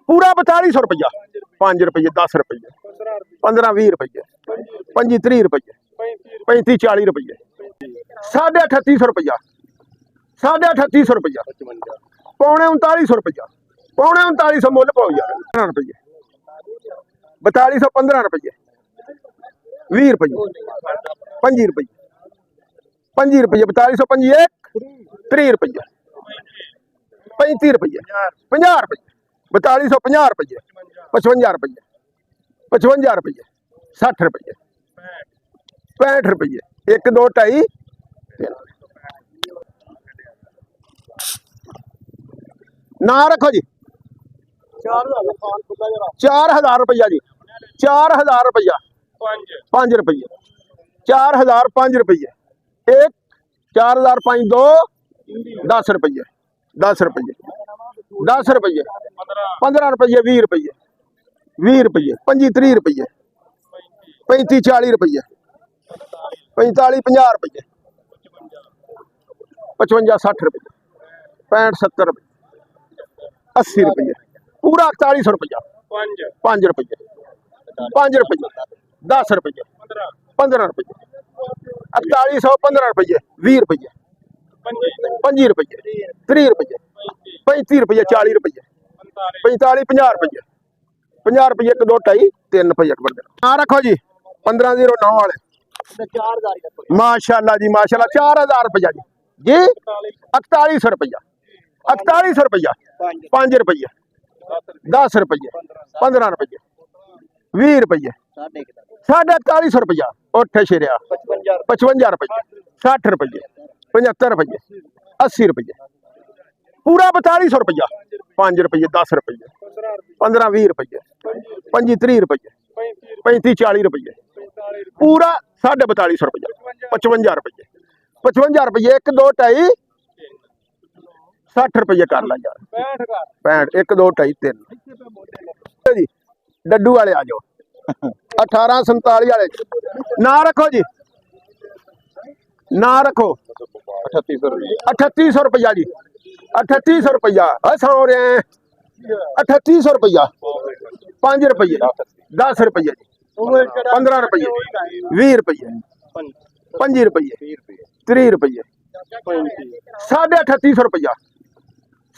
पूरा 4200 रुपया 5 रुपये 10 रुपये 15 20 रुपये 25 30 रुपये 35 40 रुपये 3850 रुपया 3850 रुपया पौने 3900 रुपया पौने 3900 मुल पाओ यार 15 रुपये 4215 रुपये 20 रुपये 25 रुपये 25 रुपये 4251 30 रुपये 35 रुपये 50 रुपये 4250 रुपये 55 रुपये 55 रुपये 60 रुपये 65 रुपये 1 2 2.5 ना रखो जी 4000 रुपया जी 4000 रुपया 5 रुपये 4000 5 रुपये 1 4000 5 2 10 रुपये 10 रुपये 10 रुपये 15 रुपये 20 रुपये 20 रुपये 25 30 रुपये 35 40 रुपये 45 50 रुपये 55 60 रुपये 65 70 रुपये 80 रुपये पूरा 4100 रुपया 5 रुपये 5 रुपये 10 रुपये 15 रुपये 4115 रुपये 20 रुपये 25 रुपये 30 रुपये 35 रुपये 40 रुपये 45 50 रुपये 50 रुपये 1 2 2.5 3 रुपये हाँ रखो जी 1509 वाले माशाल्लाह जी माशाल्लाह 4000 रुपया जी जी 4100 रुपया 4100 रुपया 5 रुपये 10 रुपये 15 रुपये 20 रुपये 4150 रुपया उठ शेरिया 55 रुपये 60 रुपये 75 रुपये 80 रुपये पूरा 4200 रुपया 5 रुपये 10 रुपये 15 20 रुपये 25 30 रुपये 35 40 रुपये पूरा 4250 रुपया 55 रुपये 55 रुपये 1 2 2.5 60 रुपये कर ला यार 65 1 2 2.5 3 जी डड्डू वाले आ जाओ 1847 वाले ना रखो जी ना रखो 3800 रुपया जी 3800 रुपया सौ रहे 3800 रुपया 5 रुपये 10 रुपये जी 15 रुपये 20 रुपये 25 रुपये 30 रुपये 3850 रुपया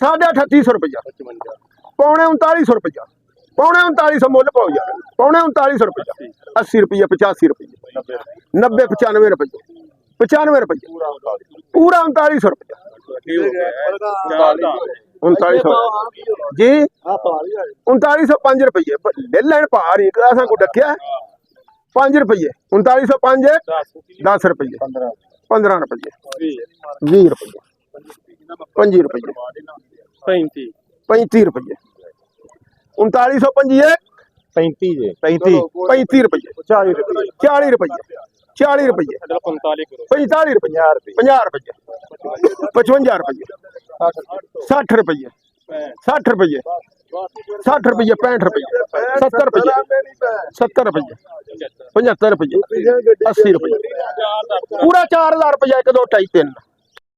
3850 रुपया पौने 3900 रुपया पौने 3900 मुल पाओ यार पौने 3900 रुपया 80 रुपये 85 रुपये 90 95 रुपये 95 रुपये पूरा 3900 रुपया 3900 जी 3905 रुपये ले लैन भार ही असा को डकिया 5 रुपये 3905 10 रुपये 15 रुपये 20 रुपये 25 रुपये 35 रुपये 3925 35 रुपये 40 रुपये 40 रुपये 40 रुपये 45 रुपये 50 रुपये 55 रुपये 60 रुपये 60 रुपये 60 रुपये 65 रुपये 70 रुपये 70 रुपये 75 रुपये 80 रुपये पूरा 4000 रुपया 1 2 2.5 3